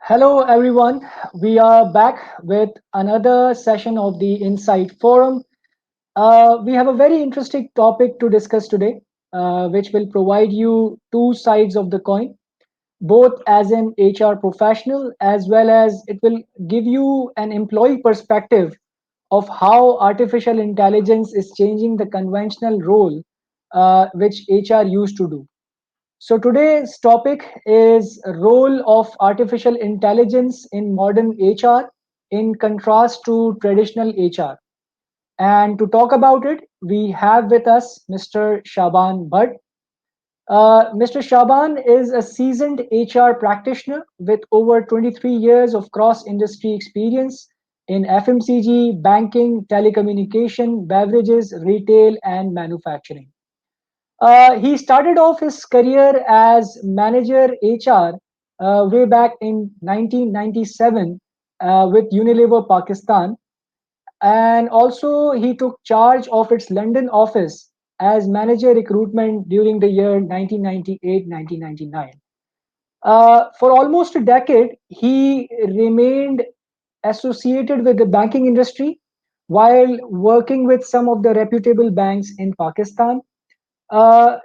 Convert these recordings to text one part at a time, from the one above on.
Hello, everyone. We are back with another session of the Insight Forum. We have a very interesting topic to discuss today, which will provide you two sides of the coin, both as an HR professional as well as it will give you an employee perspective of how artificial intelligence is changing the conventional role which HR used to do. So today's topic is role of artificial intelligence in modern HR in contrast to traditional HR. And to talk about it, we have with us Mr. Shaban Butt. Mr. Shaban is a seasoned HR practitioner with over 23 years of cross-industry experience in FMCG, banking, telecommunication, beverages, retail, and manufacturing. He started off his career as manager HR way back in 1997 with Unilever Pakistan, and also he took charge of its London office as manager recruitment during the year 1998-1999. For almost a decade, he remained associated with the banking industry while working with some of the reputable banks in Pakistan. Uh,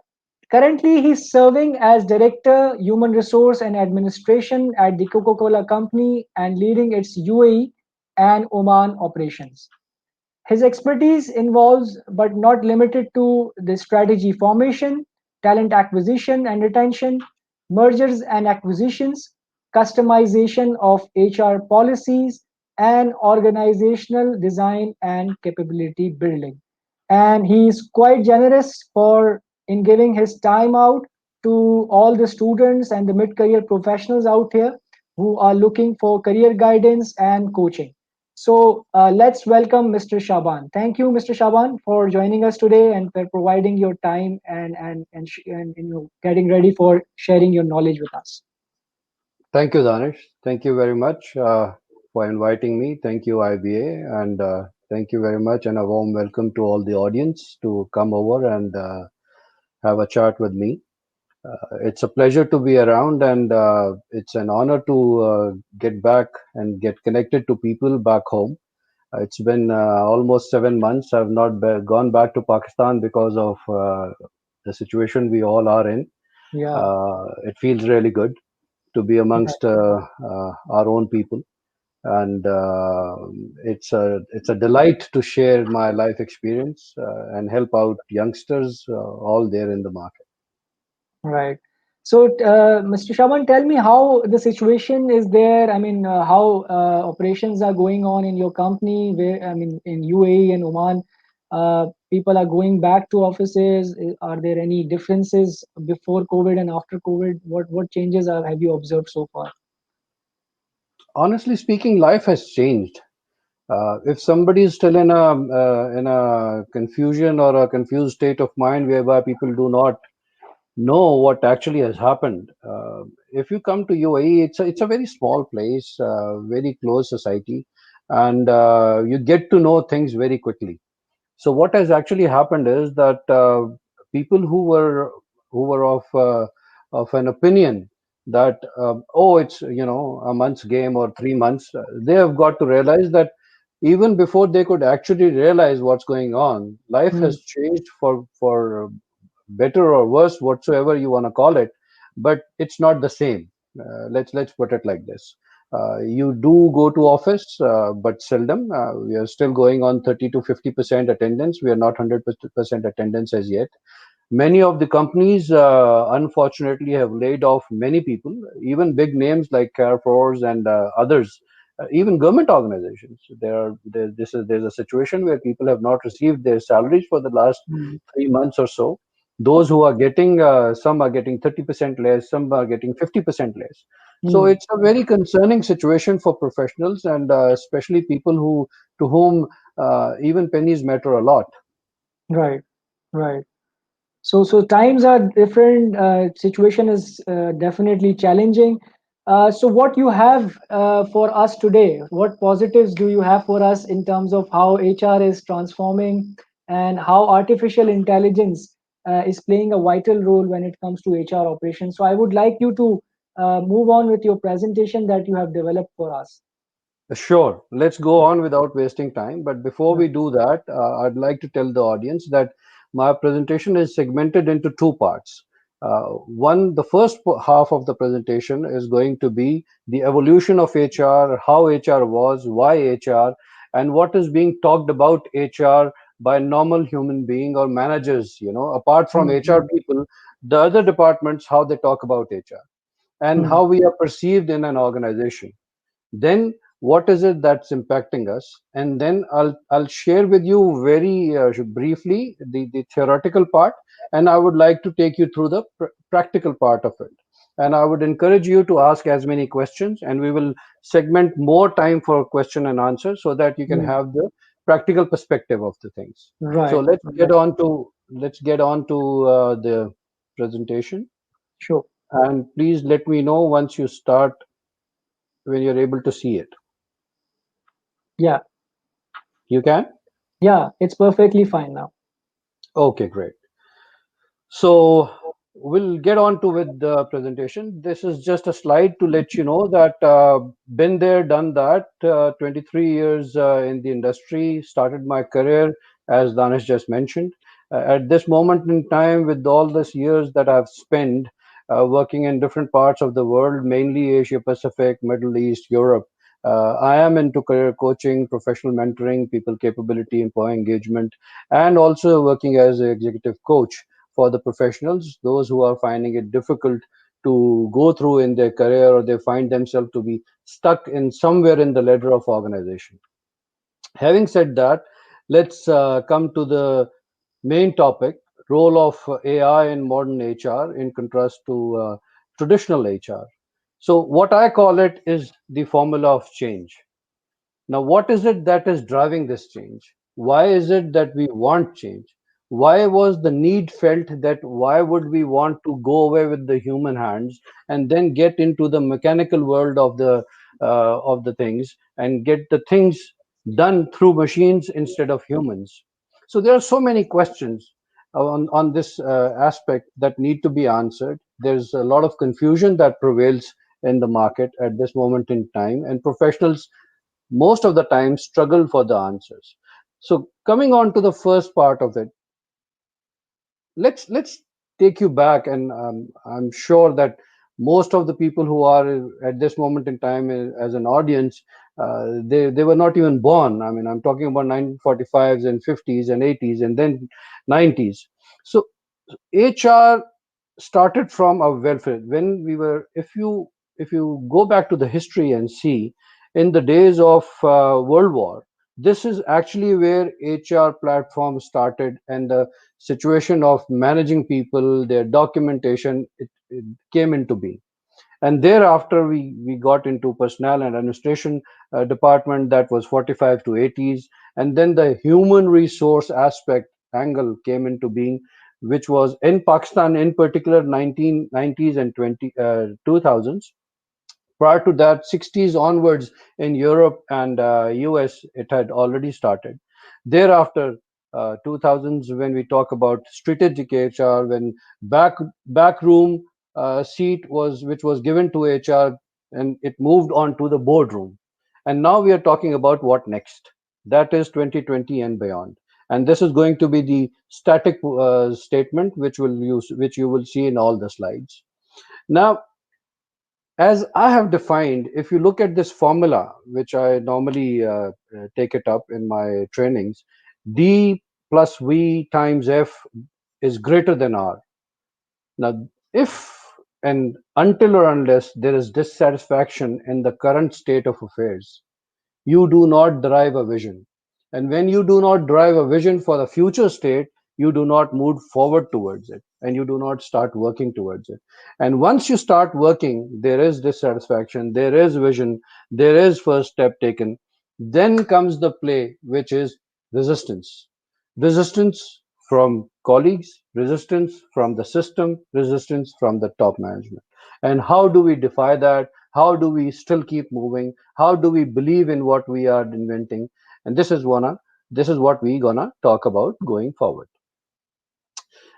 Currently, he's serving as Director, Human Resource and Administration at the Coca Cola Company and leading its UAE and Oman operations. His expertise involves, but not limited to, the strategy formation, talent acquisition and retention, mergers and acquisitions, customization of HR policies, and organizational design and capability building. And he is quite generous for in giving his time out to all the students and the mid-career professionals out here who are looking for career guidance and coaching. So let's welcome Mr. Shaban. Thank you, Mr. Shaban, for joining us today and for providing your time and getting ready for sharing your knowledge with us. Thank you, Danish. Thank you very much for inviting me. Thank you, IBA, and thank you very much, and a warm welcome to all the audience to come over and have a chat with me. It's a pleasure to be around, and it's an honor to get back and get connected to people back home. It's been almost 7 months. I've not gone back to Pakistan because of the situation we all are in. Yeah. It feels really good to be amongst our own people, and it's a delight to share my life experience and help out youngsters all there in the market. Right. So, Mr. Shaban, tell me how the situation is there. I mean, how operations are going on in your company. Where I mean, in UAE and Oman, people are going back to offices. Are there any differences before COVID and after COVID? What changes have you observed so far? Honestly speaking, life has changed. If somebody is still in a confusion or a confused state of mind whereby people do not know what actually has happened. If you come to UAE, it's a very small place, very close society, and you get to know things very quickly. So what has actually happened is that people who were of an opinion that oh, it's a month's game or 3 months, they have got to realize that even before they could actually realize what's going on, life Hmm. has changed for better or worse, whatsoever you want to call it, but it's not the same. Let's put it like this. You do go to office, but seldom. We are still going on 30 to 50% attendance. We are not 100% attendance as yet. Many of the companies, unfortunately, have laid off many people, even big names like Carrefour's and others. Even government organizations. There's a situation where people have not received their salaries for the last Hmm. 3 months or so. Those who are getting, some are getting 30% less, some are getting 50% less. So Hmm. it's a very concerning situation for professionals, and especially people to whom even pennies matter a lot. Right. Right. So times are different. Situation is definitely challenging. So what you have for us today? What positives do you have for us in terms of how HR is transforming and how artificial intelligence is playing a vital role when it comes to HR operations? So I would like you to move on with your presentation that you have developed for us. Sure. Let's go on without wasting time. But before Yeah. we do that, I'd like to tell the audience that my presentation is segmented into two parts. The first half of the presentation is going to be the evolution of HR, how HR was, why HR, and what is being talked about HR by normal human being or managers. Apart from HR Mhm. people, the other departments, how they talk about HR and Mhm. how we are perceived in an organization. Then what is it that's impacting us, and then I'll share with you very briefly the theoretical part, and I would like to take you through the practical part of it, and I would encourage you to ask as many questions, and we will segment more time for question and answer so that you can Mhm. have the practical perspective of the things. So Right. let's get Right. on to the presentation, Sure. and please let me know once you start, when you're able to see it. Yeah. You can? Yeah. It's perfectly fine now. Okay, great. So we'll get on to with the presentation. This is just a slide to let you know that been there, done that. 23 years in the industry, started my career as Danish just mentioned. At this moment in time, with all these years that I've spent working in different parts of the world, mainly Asia Pacific, Middle East, Europe. I am into career coaching, professional mentoring, people capability, employee engagement, and also working as an executive coach for the professionals, those who are finding it difficult to go through in their career, or they find themselves to be stuck in somewhere in the ladder of organization. Having said that, let's come to the main topic: role of AI in modern HR in contrast to traditional HR. So what I call it is the formula of change. Now, what is it that is driving this change? Why is it that we want change? Why was the need felt that why would we want to go away with the human hands and then get into the mechanical world of the things and get the things done through machines instead of humans? So there are so many questions on this aspect that need to be answered. There's a lot of confusion that prevails in the market at this moment in time, and professionals most of the time struggle for the answers. So coming on to the first part of it, let's take you back, and I'm sure that most of the people who are at this moment in time as an audience, they were not even born. I mean, I'm talking about 1945s and 50s and 80s and then 90s. So HR started from a welfare. When we were, if you go back to the history and see, in the days of World War, this is actually where HR platform started, and the situation of managing people, their documentation, it came into being. And thereafter we got into personnel and administration department, that was 45 to 80s, and then the human resource aspect angle came into being, which was in Pakistan in particular 1990s and 2000s. Prior to that, 60s onwards, in Europe and US, it had already started. Thereafter, 2000s, when we talk about strategic HR, when backroom seat was which was given to HR, and it moved on to the boardroom. And now we are talking about what next. That is 2020 and beyond. And this is going to be the static statement, which you will see in all the slides. Now, as I have defined, if you look at this formula, which I normally take it up in my trainings, D plus V times F is greater than R. Now, if and until or unless there is dissatisfaction in the current state of affairs, you do not drive a vision. And when you do not drive a vision for the future state, you do not move forward towards it, and you do not start working towards it. And once you start working, there is dissatisfaction, there is vision, there is first step taken. Then comes the play, which is resistance. Resistance from colleagues, resistance from the system, resistance from the top management. And how do we defy that? How do we still keep moving? How do we believe in what we are inventing? And this is what we gonna talk about going forward.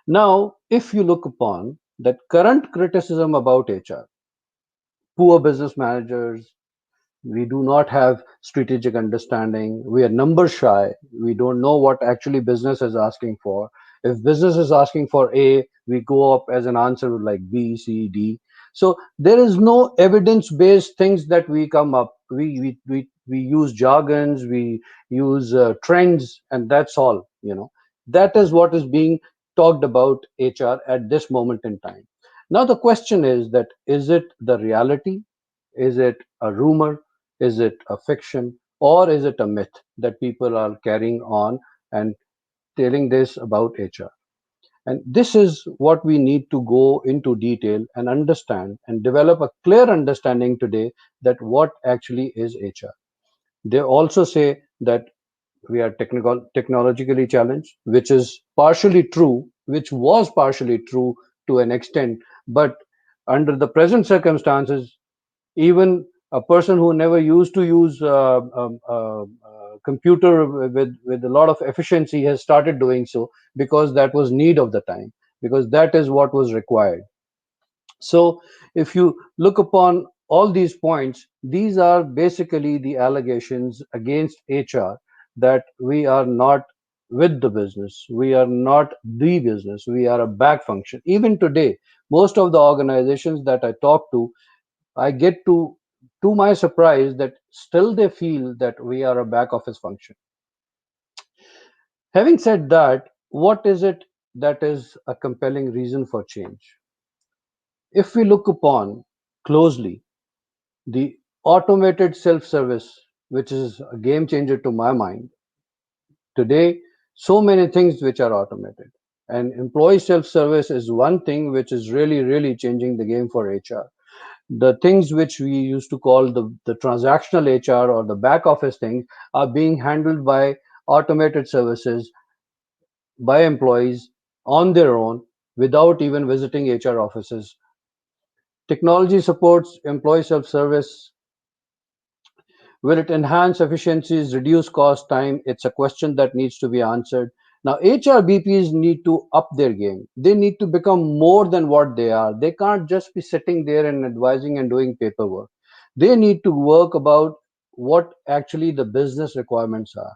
Now, if you look upon that current criticism about HR, poor business managers. We do not have strategic understanding. We are number shy. We don't know what actually business is asking for. If business is asking for A, we go up as an answer with like B, C, D. So there is no evidence based things that we come up. We use jargons, we use trends, and that's all. That is what is being talked about HR at this moment in time. Now the question is that, is it the reality? Is it a rumor? Is it a fiction? Or is it a myth that people are carrying on and telling this about HR? And this is what we need to go into detail and understand and develop a clear understanding today, that what actually is HR. They also say that we are technologically challenged, which is partially true, which was partially true to an extent, but under the present circumstances, even a person who never used to use computer with a lot of efficiency has started doing so, because that was need of the time, because that is what was required. So if you look upon all these points, these are basically the allegations against HR, that we are not with the business, we are not the business, we are a back function. Even today, most of the organizations that I talk to, I get to my surprise, that still they feel that we are a back office function. Having said that, what is it that is a compelling reason for change? If we look upon closely the automated self-service, which is a game changer to my mind, today, so many things which are automated. And employee self-service is one thing which is really, really changing the game for HR. The things which we used to call the transactional HR or the back office things are being handled by automated services, by employees on their own, without even visiting HR offices. Technology supports employee self-service. Will it enhance efficiencies, reduce cost, time? It's a question that needs to be answered. Now, HRBPs need to up their game. They need to become more than what they are. They can't just be sitting there and advising and doing paperwork. They need to work about what actually the business requirements are.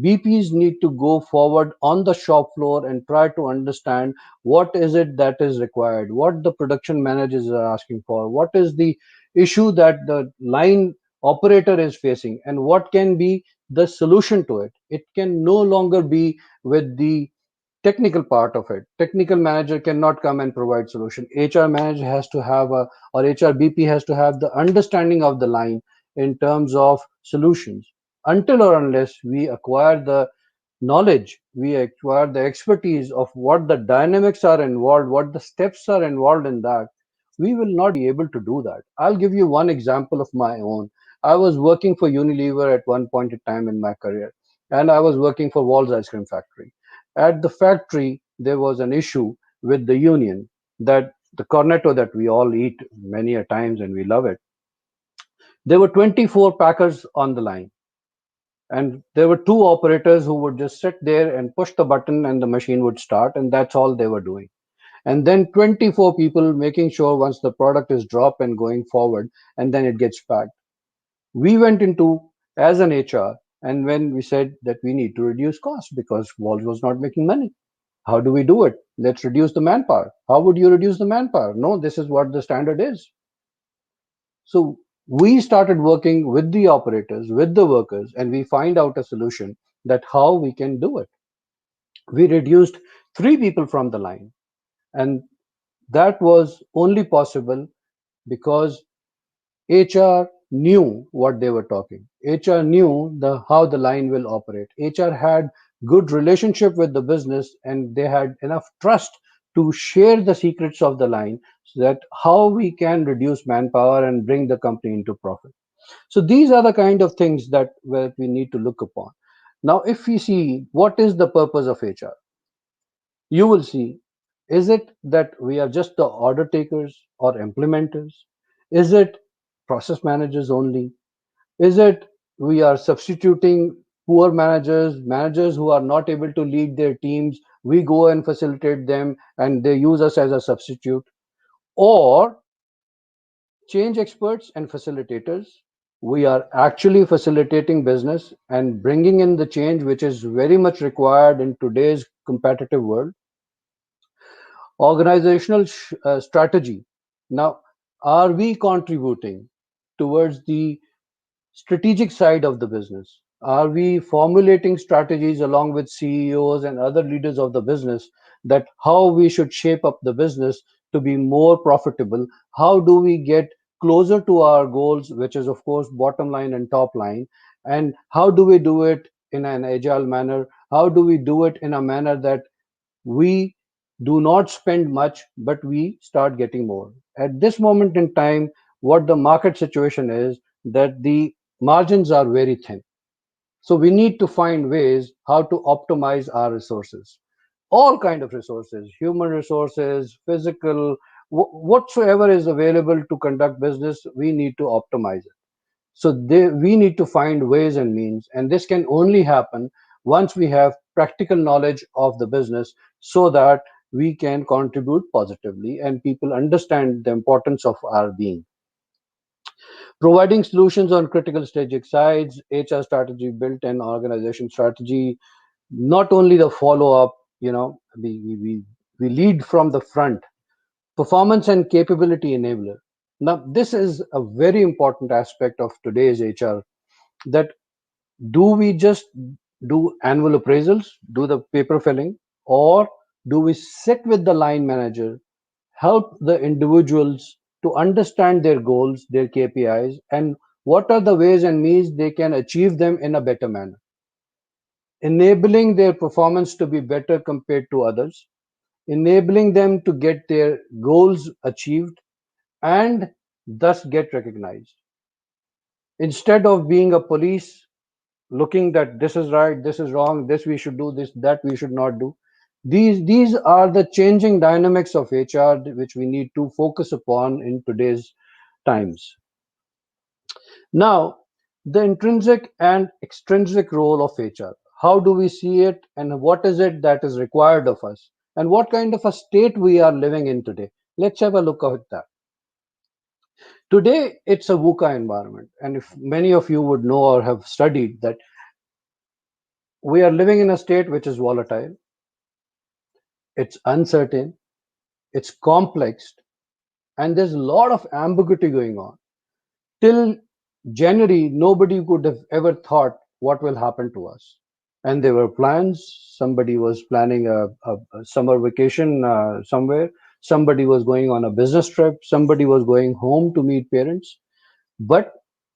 BPs need to go forward on the shop floor and try to understand what is it that is required, what the production managers are asking for, what is the issue that the line operator is facing, and what can be the solution to it. It can no longer be with the technical part of it. Technical manager cannot come and provide solution. HR manager has to have a, or HRBP has to have the understanding of the line in terms of solutions. Until or unless we acquire the knowledge, we acquire the expertise of what the dynamics are involved, what the steps are involved in that, we will not be able to do that. I'll give you one example of my own. I was working for Unilever at one point in time in my career, and I was working for Walls Ice Cream Factory. At the factory, there was an issue with the union, that the cornetto that we all eat many a times and we love it. There were 24 packers on the line, and there were two operators who would just sit there and push the button and the machine would start, and that's all they were doing. And then 24 people making sure once the product is dropped and going forward, and then it gets packed. We went into as an HR, and when we said that we need to reduce costs because Walls was not making money. How do we do it? Let's reduce the manpower. How would you reduce the manpower? No, this is what the standard is. So we started working with the operators, with the workers, and we find out a solution that how we can do it. We reduced three people from the line, and that was only possible because HR knew what they were talking. HR knew the how the line will operate. HR had good relationship with the business, and they had enough trust to share the secrets of the line, so that how we can reduce manpower and bring the company into profit. So these are the kind of things that where we need to look upon. Now, if we see what is the purpose of HR, you will see, is it that we are just the order takers or implementers? Is it process managers only? Is it we are substituting poor managers, managers who are not able to lead their teams? We go and facilitate them and they use us as a substitute. Or change experts and facilitators. We are actually facilitating business and bringing in the change which is very much required in today's competitive world. Organizational strategy. Now, are we contributing towards the strategic side of the business? Are we formulating strategies along with CEOs and other leaders of the business that how we should shape up the business to be more profitable? How do we get closer to our goals, which is, of course, bottom line and top line? And how do we do it in an agile manner? How do we do it in a manner that we do not spend much, but we start getting more? At this moment in time, what the market situation is that the margins are very thin. So we need to find ways how to optimize our resources, all kind of resources, human resources, physical, whatsoever is available to conduct business, we need to optimize it. So we need to find ways and means, and this can only happen once we have practical knowledge of the business so that we can contribute positively and people understand the importance of our being. Providing solutions on critical strategic sides, HR strategy built and organization strategy, not only the follow up, we lead from the front. Performance and capability enabler. Now, this is a very important aspect of today's HR, that do we just do annual appraisals, do the paper filling, or do we sit with the line manager, help the individuals to understand their goals, their KPIs, and what are the ways and means they can achieve them in a better manner, enabling their performance to be better compared to others, enabling them to get their goals achieved and thus get recognized. Instead of being a police looking that this is right, this is wrong, this we should do, this that we should not do. These are the changing dynamics of HR which we need to focus upon in today's times. Now, the intrinsic and extrinsic role of HR. How do we see it, and what is it that is required of us, and what kind of a state we are living in today? Let's have a look at that. Today, it's a VUCA environment, and if many of you would know or have studied that we are living in a state which is volatile, it's uncertain, it's complex, and there's a lot of ambiguity going on. Till January, nobody could have ever thought what will happen to us. And there were plans. Somebody was planning a summer vacation somewhere. Somebody was going on a business trip. Somebody was going home to meet parents. But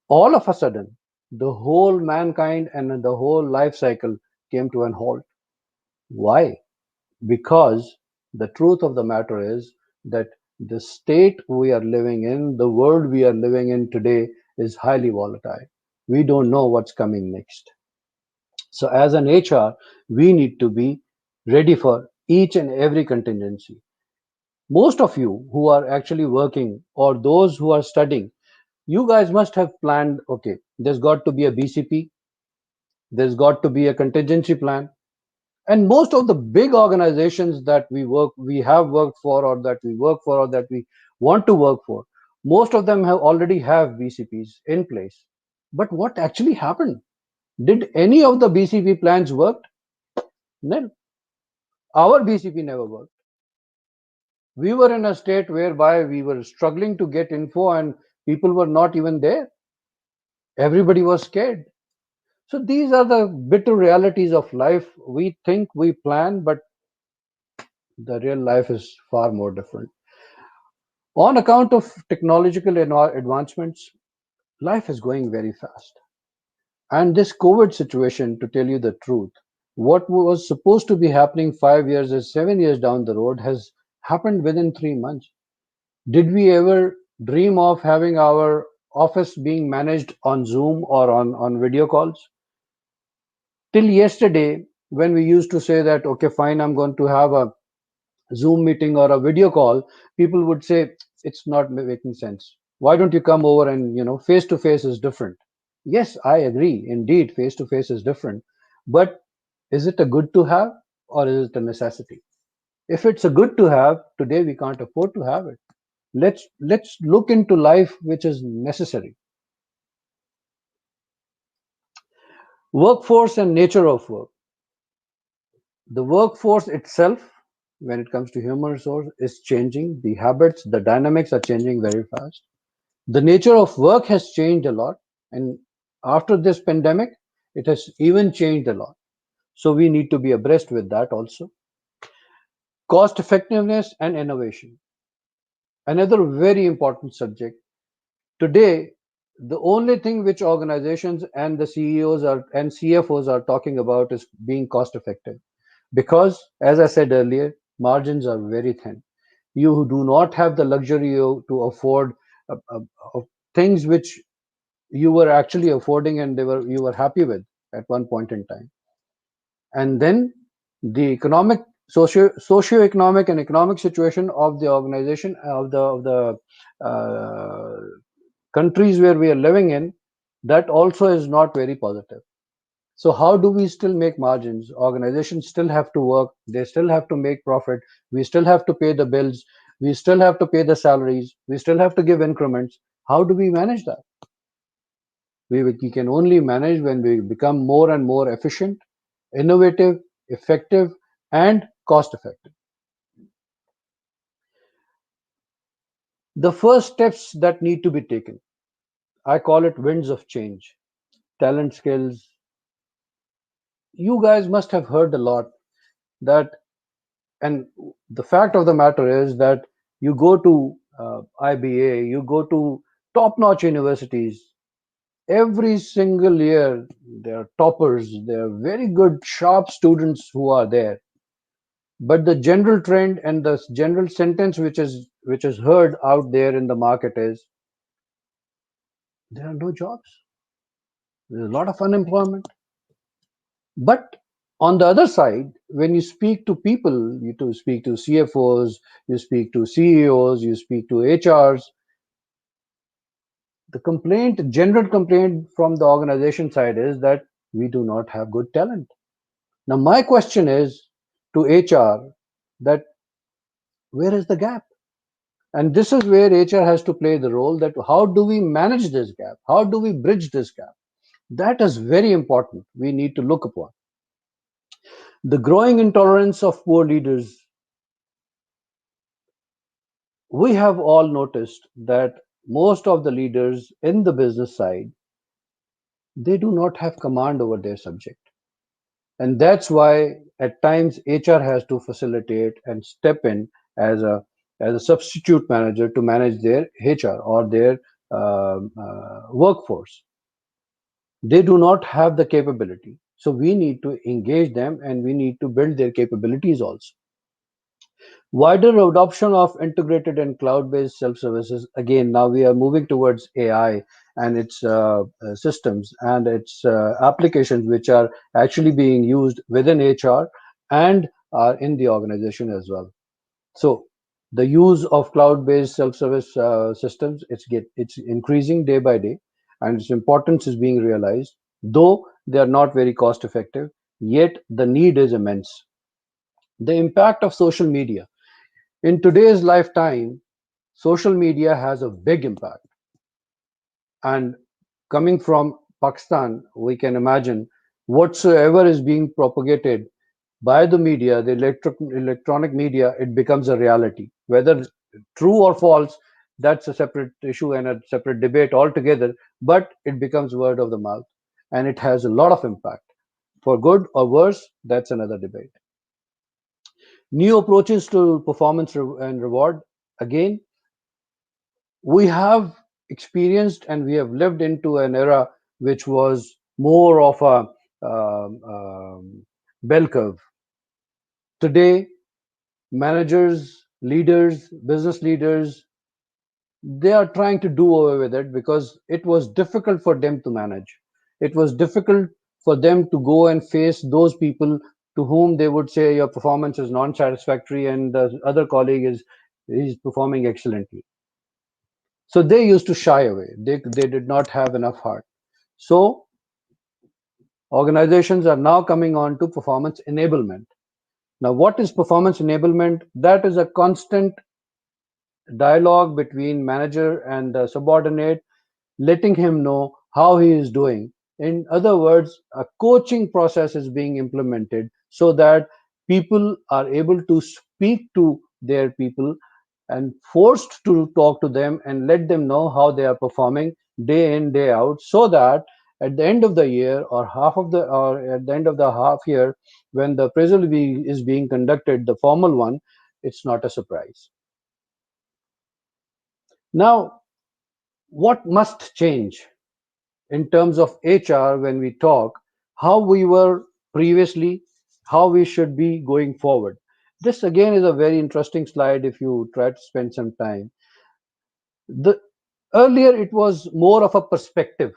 all of a sudden, the whole mankind and the whole life cycle came to an halt. Why? Because the truth of the matter is that the state we are living in, the world we are living in today, is highly volatile. We don't know what's coming next. So, as an HR, we need to be ready for each and every contingency. Most of you who are actually working or those who are studying, you guys must have planned, okay, there's got to be a BCP, there's got to be a contingency plan, and most of the big organizations that we have worked for, or that we work for, or that we want to work for, most of them have already have BCPs in place. But what actually happened? Did any of the BCP plans work? No. Our BCP never worked. We were in a state whereby we were struggling to get info and people were not even there. Everybody was scared. So these are the bitter realities of life. We think we plan, but the real life is far more different. On account of technological advancements, life is going very fast. And this COVID situation, to tell you the truth, what was supposed to be happening 5 years or 7 years down the road has happened within 3 months. Did we ever dream of having our office being managed on Zoom or on video calls? Till yesterday, when we used to say that, okay, fine, I'm going to have a Zoom meeting or a video call, people would say, it's not making sense. Why don't you come over and, face to face is different. Yes, I agree. Indeed, face to face is different. But is it a good to have or is it a necessity? If it's a good to have, today we can't afford to have it. Let's look into life which is necessary. Workforce and nature of work. The workforce itself, when it comes to human resource, is changing. The habits, the dynamics are changing very fast. The nature of work has changed a lot, and after this pandemic, it has even changed a lot. So we need to be abreast with that also. Cost effectiveness and innovation. Another very important subject. Today, the only thing which organizations and the CEOs are and CFOs are talking about is being cost effective. Because, as I said earlier, margins are very thin. You do not have the luxury to afford uh, uh, uh, things which you were actually affording and you were happy with at one point in time. And then the socio-economic and economic situation of the organization of the uh, countries where we are living in, that also is not very positive. So how do we still make margins? Organizations still have to work, they still have to make profit, we still have to pay the bills, we still have to pay the salaries, we still have to give increments. How do we manage that? We can only manage when we become more and more efficient, innovative, effective, and cost effective. The first steps that need to be taken, I call it winds of change. Talent, skills. You guys must have heard a lot that, and the fact of the matter is that you go to IBA, you go to top notch universities, every single year there are toppers, there are very good, sharp students who are there. But the general trend and the general sentence which is heard out there in the market is there are no jobs. There's a lot of unemployment. But on the other side, when you speak to people, you to speak to CFOs, you speak to CEOs, you speak to HRs, the general complaint from the organization side is that we do not have good talent. Now, my question is to HR that where is the gap? And this is where HR has to play the role that how do we manage this gap? How do we bridge this gap? That is very important. We need to look upon the growing intolerance of poor leaders. We have all noticed that most of the leaders in the business side, they do not have command over their subject. And that's why at times HR has to facilitate and step in as a substitute manager to manage their HR or their workforce. They do not have the capability. So we need to engage them and we need to build their capabilities also. Wider adoption of integrated and cloud-based self-services. Again, now we are moving towards AI and its systems and its applications, which are actually being used within HR and are in the organization as well. So the use of cloud-based self-service systems, it's increasing day by day, and its importance is being realized. Though they are not very cost-effective, yet the need is immense. The impact of social media in today's lifetime, social media has a big impact. And coming from Pakistan, we can imagine whatsoever is being propagated by the media, the electronic media, it becomes a reality. Whether true or false, that's a separate issue and a separate debate altogether, but it becomes word of the mouth and it has a lot of impact. For good or worse, that's another debate. New approaches to performance and reward. Again, we have experienced and we have lived into an era which was more of a bell curve. Today, managers, leaders, business leaders, they are trying to do away with it because it was difficult for them to manage. It was difficult for them to go and face those people to whom they would say your performance is non-satisfactory and the other colleague is performing excellently. So they used to shy away. They did not have enough heart. So organizations are now coming on to performance enablement. Now, what is performance enablement? That is a constant dialogue between manager and the subordinate, letting him know how he is doing. In other words, a coaching process is being implemented so that people are able to speak to their people and forced to talk to them and let them know how they are performing day in day out, so that at the end of the year, or at the end of the half year, when the appraisal is being conducted, the formal one, it's not a surprise. Now, what must change in terms of HR when we talk, how we were previously, how we should be going forward? This again is a very interesting slide if you try to spend some time. The earlier it was more of a perspective.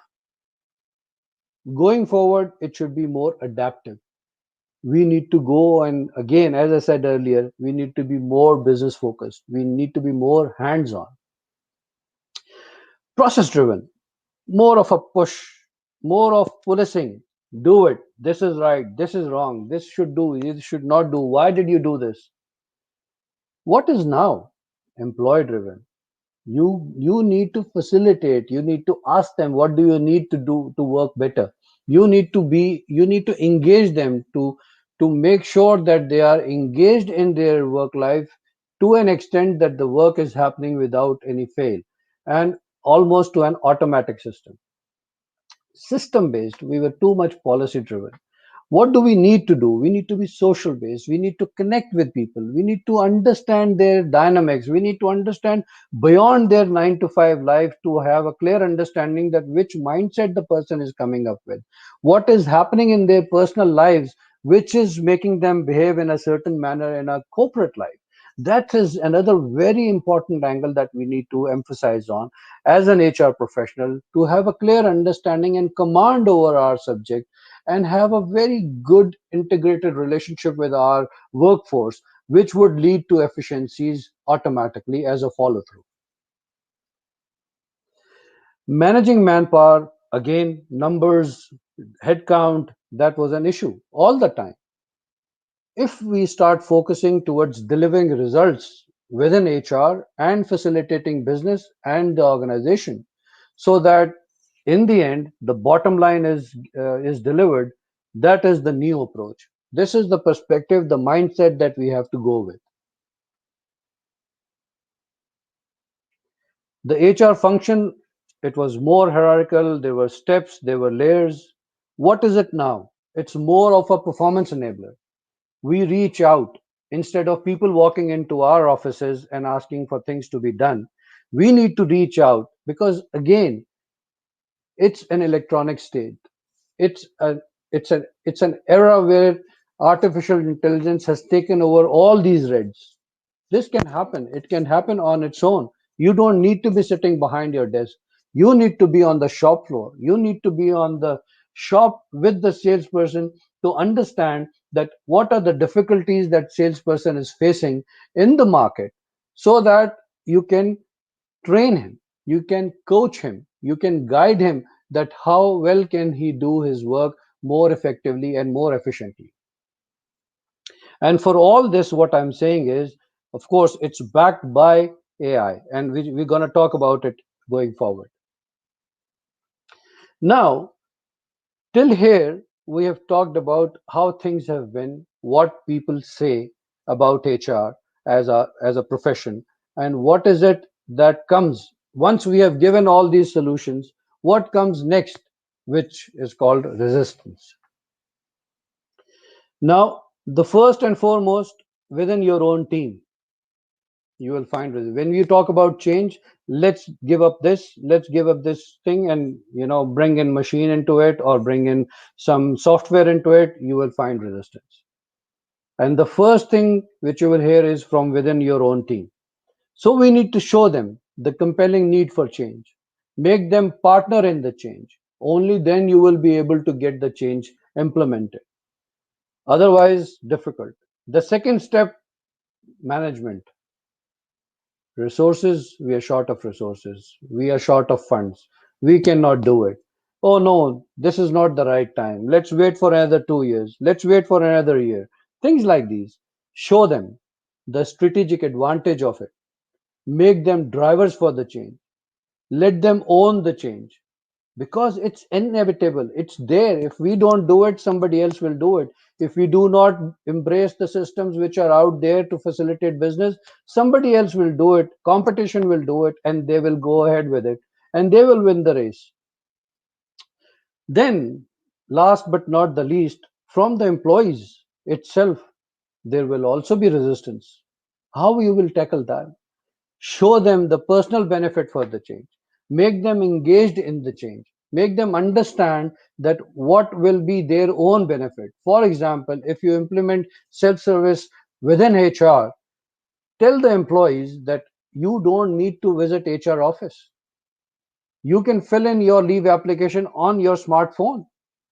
Going forward, it should be more adaptive. We need to go, and again, as I said earlier, we need to be more business focused. We need to be more hands on, process driven, more of a push, more of policing. Do it. This is right. This is wrong. This should do. This should not do. Why did you do this? What is now? Employee driven. You need to facilitate. You need to ask them what do you need to do to work better. You need to engage them to make sure that they are engaged in their work life to an extent that the work is happening without any fail, and almost to an automatic system based. We were too much policy driven. What do we need to do? We need to be social based. We need to connect with people. We need to understand their dynamics. We need to understand beyond their 9 to 5 life, to have a clear understanding that which mindset the person is coming up with, what is happening in their personal lives, which is making them behave in a certain manner in a corporate life. That is another very important angle that we need to emphasize on as an HR professional, to have a clear understanding and command over our subject, and have a very good integrated relationship with our workforce, which would lead to efficiencies automatically as a follow through. Managing manpower, again, numbers, headcount, that was an issue all the time. If we start focusing towards delivering results within HR and facilitating business and the organization, so that in the end the bottom line is delivered, that is the new approach. This is the perspective, the mindset that we have to go with. The HR function, it was more hierarchical. There were steps, there were layers. What is it now? It's more of a performance enabler. We reach out. Instead of people walking into our offices and asking for things to be done, we need to reach out, because again, it's an electronic state. It's a it's an it's an era where artificial intelligence has taken over all these redes. This can happen. It can happen on its own. You don't need to be sitting behind your desk. You need to be on the shop floor. You need to be on the shop with the salesperson to understand that what are the difficulties that salesperson is facing in the market, so that you can train him, you can coach him, you can guide him, that how well can he do his work more effectively and more efficiently. And for all this, what I'm saying is, of course, it's backed by AI, and we're going to talk about it going forward. Now, till here, we have talked about how things have been, what people say about HR as a profession, and what is it that comes once we have given all these solutions. What comes next, which is called resistance. Now, the first and foremost, within your own team, you will find when you talk about change, let's give up this thing, and bring in machine into it, or bring in some software into it, you will find resistance. And the first thing which you will hear is from within your own team. So we need to show them the compelling need for change, make them partner in the change. Only then you will be able to get the change implemented, otherwise difficult. The second step, management. Resources, we are short of resources. We are short of funds. We cannot do it. Oh no, this is not the right time. Let's wait for another 2 years. Let's wait for another year. Things like these. Show them the strategic advantage of it. make them drivers for the change, let them own the change, because it's inevitable, it's there. If we don't do it, somebody else will do it. If we do not embrace the systems which are out there to facilitate business, somebody else will do it, competition will do it, and they will go ahead with it, and they will win the race. Then, last but not the least, from the employees itself, there will also be resistance. How you will tackle that? Show them the personal benefit for the change, make them engaged in the change, make them understand that what will be their own benefit. For example, if you implement self-service within HR, tell the employees that you don't need to visit HR office. You can fill in your leave application on your smartphone,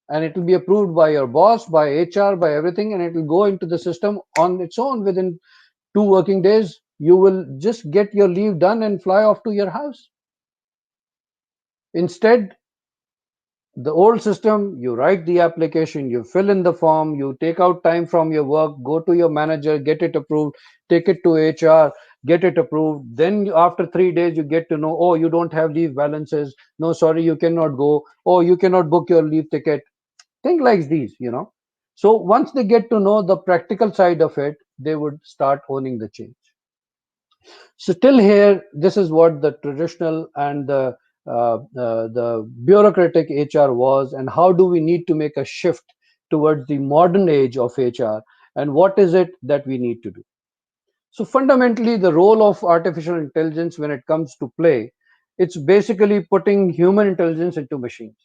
and it will be approved by your boss, by HR, by everything, and it will go into the system on its own. Within 2 working days, you will just get your leave done and fly off to your house. Instead, the old system, you write the application, you fill in the form, you take out time from your work, go to your manager, get it approved, take it to HR, get it approved. Then after 3 days, you get to know, oh, you don't have leave balances. No, sorry, you cannot go. Oh, you cannot book your leave ticket. Things like these. So once they get to know the practical side of it, they would start owning the change. So till here, this is what the traditional and the bureaucratic HR was, and how do we need to make a shift towards the modern age of HR, and what is it that we need to do? So fundamentally, the role of artificial intelligence when it comes to play, it's basically putting human intelligence into machines.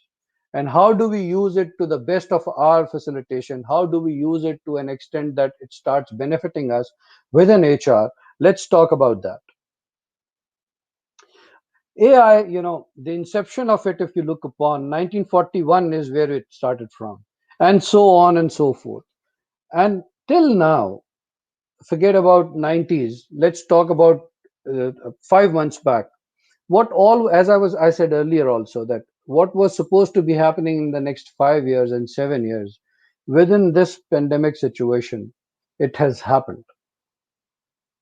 And how do we use it to the best of our facilitation? How do we use it to an extent that it starts benefiting us within HR? Let's talk about that. AI, the inception of it, if you look upon 1941 is where it started from, and so on and so forth. And till now, forget about 90s. Let's talk about 5 months back. What all, as I said earlier also, that what was supposed to be happening in the next 5 years and 7 years within this pandemic situation, it has happened.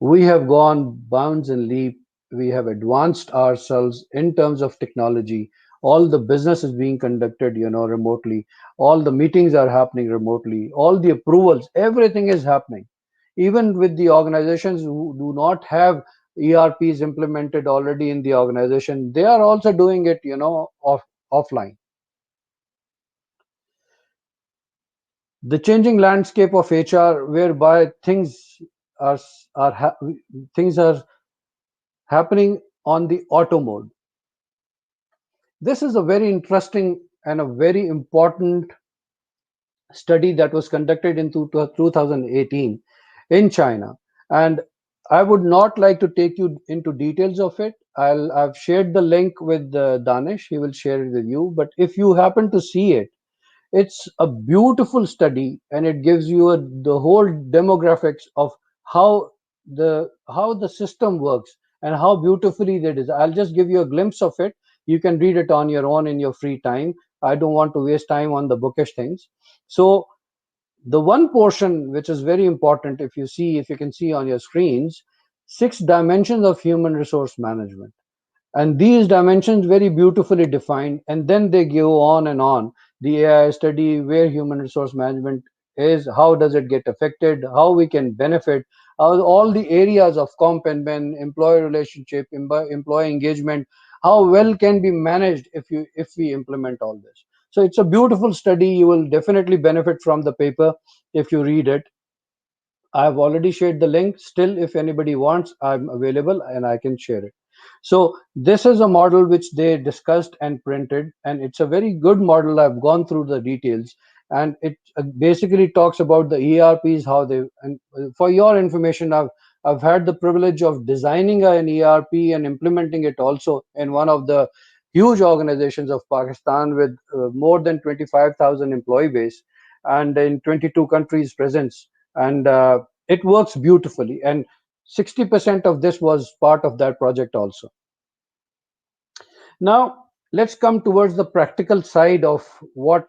We have gone bounds and leap. We have advanced ourselves in terms of technology. All the business is being conducted, remotely. All the meetings are happening remotely. All the approvals, everything is happening. Even with the organizations who do not have ERPs implemented already in the organization, they are also doing it, offline. The changing landscape of HR, whereby are are ha- things are happening on the auto mode. This is a very interesting and a very important study that was conducted in 2018 in China. And I would not like to take you into details of it. I've shared the link with Danish. He will share it with you. But if you happen to see it, it's a beautiful study, and it gives you the whole demographics of how the system works and how beautifully it is. I'll just give you a glimpse of it. You can read it on your own in your free time. I don't want to waste time on the bookish things. So the one portion which is very important, if you can see on your screens, 6 dimensions of human resource management, and these dimensions very beautifully defined, and then they go on and on. The AI study where human resource management is, how does it get affected, how we can benefit, how all the areas of comp and ben, employee relationship, employee engagement, how well can be managed if we implement all this. So it's a beautiful study. You will definitely benefit from the paper if you read it. I've already shared the link. Still, if anybody wants, I'm available and I can share it. So this is a model which they discussed and printed, and it's a very good model. I've gone through the details, and it basically talks about the ERPs, how they. And for your information, I've had the privilege of designing an ERP and implementing it also in one of the huge organizations of Pakistan with more than 25,000 employee base and in 22 countries presence, and it works beautifully. And 60% of this was part of that project also. Now, let's come towards the practical side of what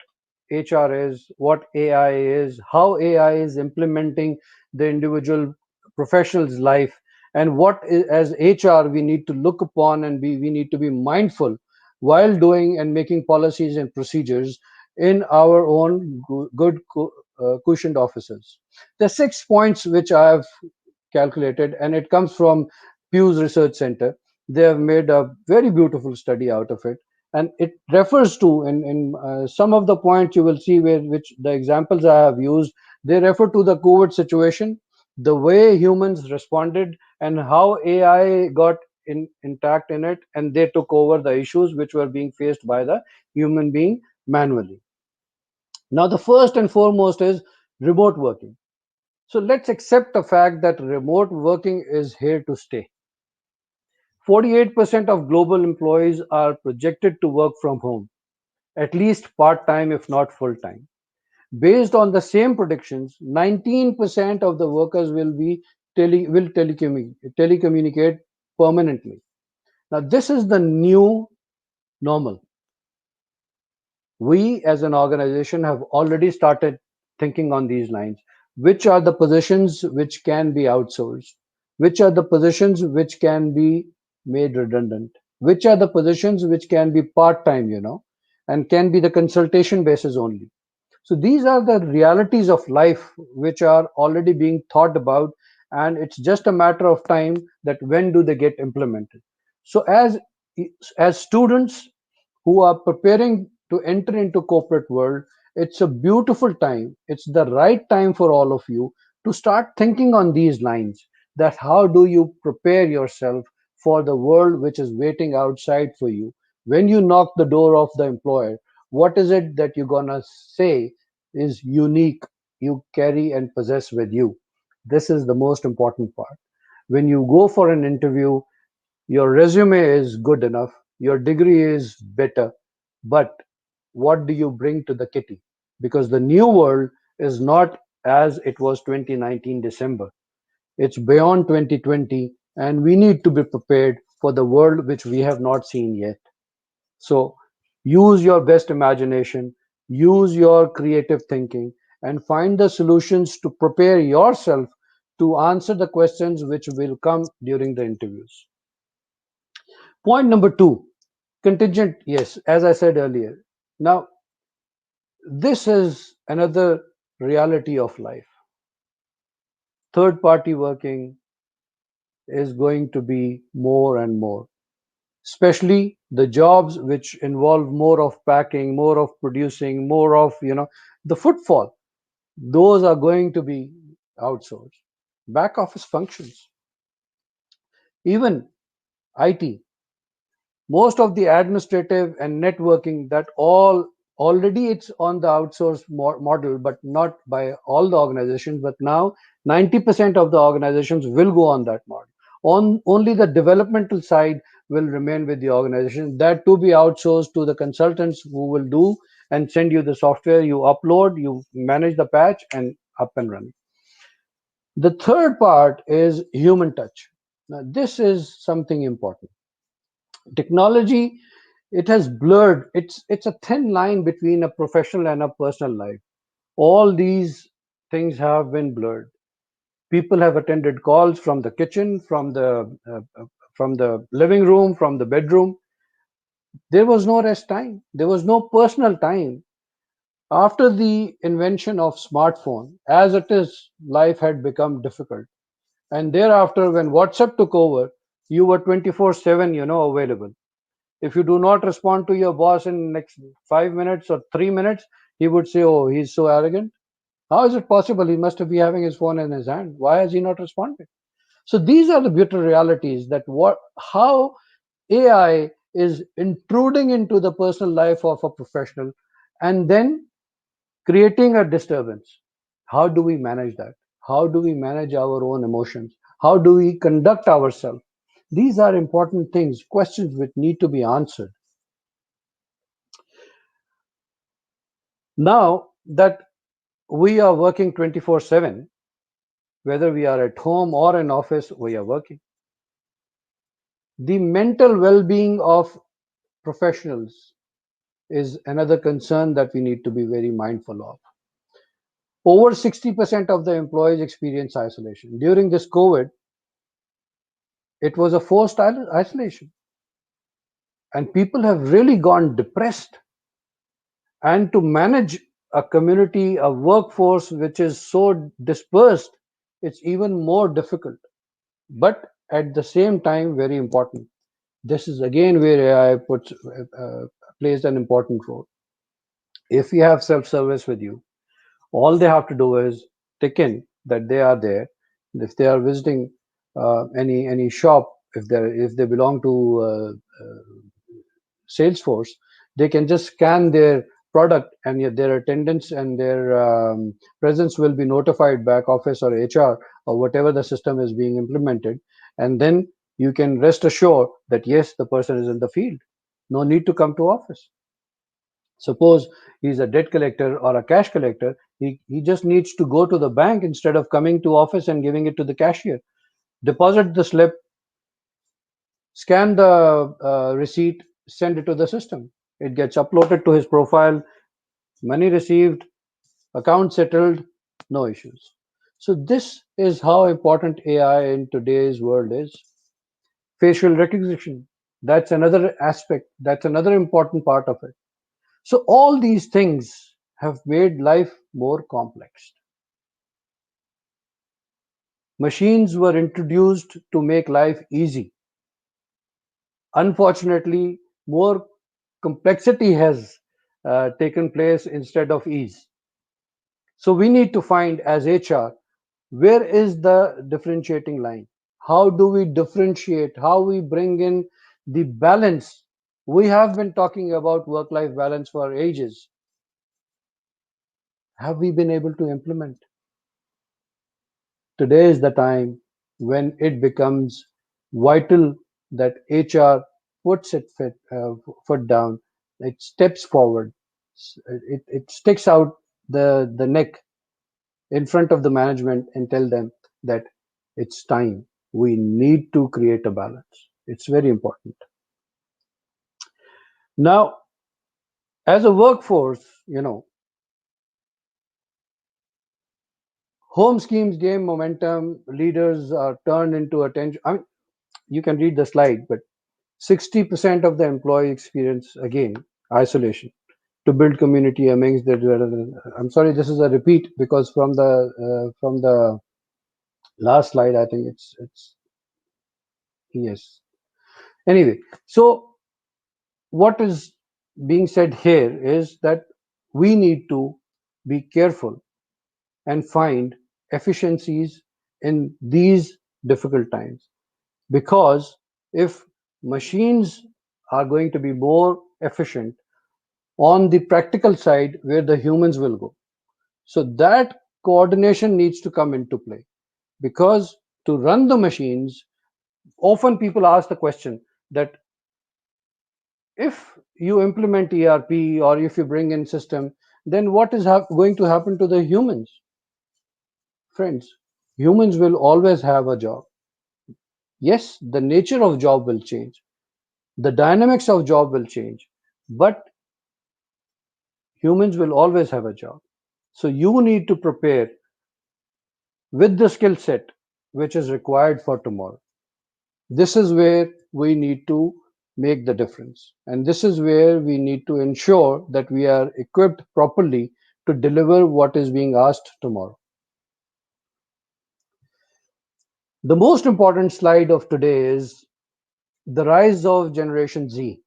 HR is, what AI is, how AI is implementing the individual professional's life, and as HR we need to look upon, and we need to be mindful while doing and making policies and procedures in our own good cushioned offices. The 6 points which I have calculated, and it comes from Pew's Research Center. They have made a very beautiful study out of it, and it refers to in some of the points you will see where which the examples I have used. They refer to the COVID situation, the way humans responded, and how AI got intact in it, and they took over the issues which were being faced by the human being manually. Now, the first and foremost is remote working. So let's accept the fact that remote working is here to stay. 48% of global employees are projected to work from home, at least part time, if not full time. Based on the same predictions, 19% of the workers will telecommunicate permanently. Now, this is the new normal. We as an organization have already started thinking on these lines. Which are the positions which can be outsourced? Which are the positions which can be made redundant? Which are the positions which can be part time, and can be the consultation basis only? So these are the realities of life which are already being thought about, and it's just a matter of time that when do they get implemented. So as students who are preparing to enter into corporate world, it's a beautiful time. It's the right time for all of you to start thinking on these lines, that how do you prepare yourself for the world which is waiting outside for you when you knock the door of the employer. What is it that you're gonna say is unique, you carry and possess with you? This is the most important part. When you go for an interview, your resume is good enough, your degree is better, but what do you bring to the kitty? Because the new world is not as it was 2019 December. It's beyond 2020, and we need to be prepared for the world which we have not seen yet. So use your best imagination, use your creative thinking, and find the solutions to prepare yourself to answer the questions which will come during the interviews. Point number two, contingent. Yes, as I said earlier. Now, this is another reality of life. Third party working is going to be more and more, especially the jobs which involve more of packing, more of producing, more of, the footfall. Those are going to be outsourced. Back office functions, even IT, most of the administrative and networking, that all already it's on the outsourced model, but not by all the organizations. But now 90% of the organizations will go on that model. On only the developmental side will remain with the organization, that to be outsourced to the consultants who will do and send you the software. You upload, you manage the patch, and up and running. The third part is human touch. Now this is something important. Technology, it has blurred, it's a thin line between a professional and a personal life. All these things have been blurred. People have attended calls from the kitchen, from the living room, from the bedroom. There was no rest time, there was no personal time. After the invention of smartphone, as it is, life had become difficult. And thereafter, when WhatsApp took over, you were 24/7, available. If you do not respond to your boss in next 5 minutes or 3 minutes, he would say, "Oh, he's so arrogant. How is it possible? He must be having his phone in his hand. Why has he not responded?" So these are the brutal realities, that how AI is intruding into the personal life of a professional and then creating a disturbance. How do we manage that? How do we manage our own emotions? How do we conduct ourselves? These are important things, questions which need to be answered. Now that we are working 24/7, whether we are at home or in office, we are working. The mental well-being of professionals is another concern that we need to be very mindful of. Over 60% of the employees experience isolation. During this COVID, It was a forced isolation, and people have really gone depressed. And to manage a community, a workforce which is so dispersed, it's even more difficult. But at the same time, very important. This is again where AI plays an important role. If you have self-service with you, all they have to do is tick in that they are there. If they are visiting any shop, if they belong to Salesforce, they can just scan their product, and their attendance and their presence will be notified back office or HR or whatever the system is being implemented, and then you can rest assured that yes, the person is in the field. No need to come to office. Suppose he's a debt collector or a cash collector, he just needs to go to the bank instead of coming to office and giving it to the cashier. Deposit the slip, scan the receipt, send it to the system. It gets uploaded to his profile, money received, account settled, no issues. So this is how important AI in today's world is. Facial recognition, that's another aspect, that's another important part of it. So all these things have made life more complex. Machines were introduced to make life easy. Unfortunately, more complexity has taken place instead of ease. So we need to find as HR, where is the differentiating line? How do we differentiate? How we bring in the balance? We have been talking about work-life balance for ages. Have we been able to implement? Today is the time when it becomes vital that HR puts foot down, it steps forward, it sticks out the neck in front of the management and tell them that it's time. We need to create a balance. It's very important. Now, as a workforce, home schemes gain momentum, leaders are turned into attention. I mean, you can read the slide, but 60% of the employee experience again isolation to build community amongst the. I'm sorry, this is a repeat because from the last slide, I think it's yes. Anyway, so what is being said here is that we need to be careful and find efficiencies in these difficult times, because if machines are going to be more efficient on the practical side where the humans will go, so that coordination needs to come into play. Because to run the machines, often people ask the question that if you implement ERP or if you bring in system, then what is going to happen to the humans? Friends, humans will always have a job. Yes, the nature of job will change, the dynamics of job will change, but humans will always have a job. So you need to prepare with the skill set which is required for tomorrow. This is where we need to make the difference. And this is where we need to ensure that we are equipped properly to deliver what is being asked tomorrow. The most important slide of today is the rise of Generation Z.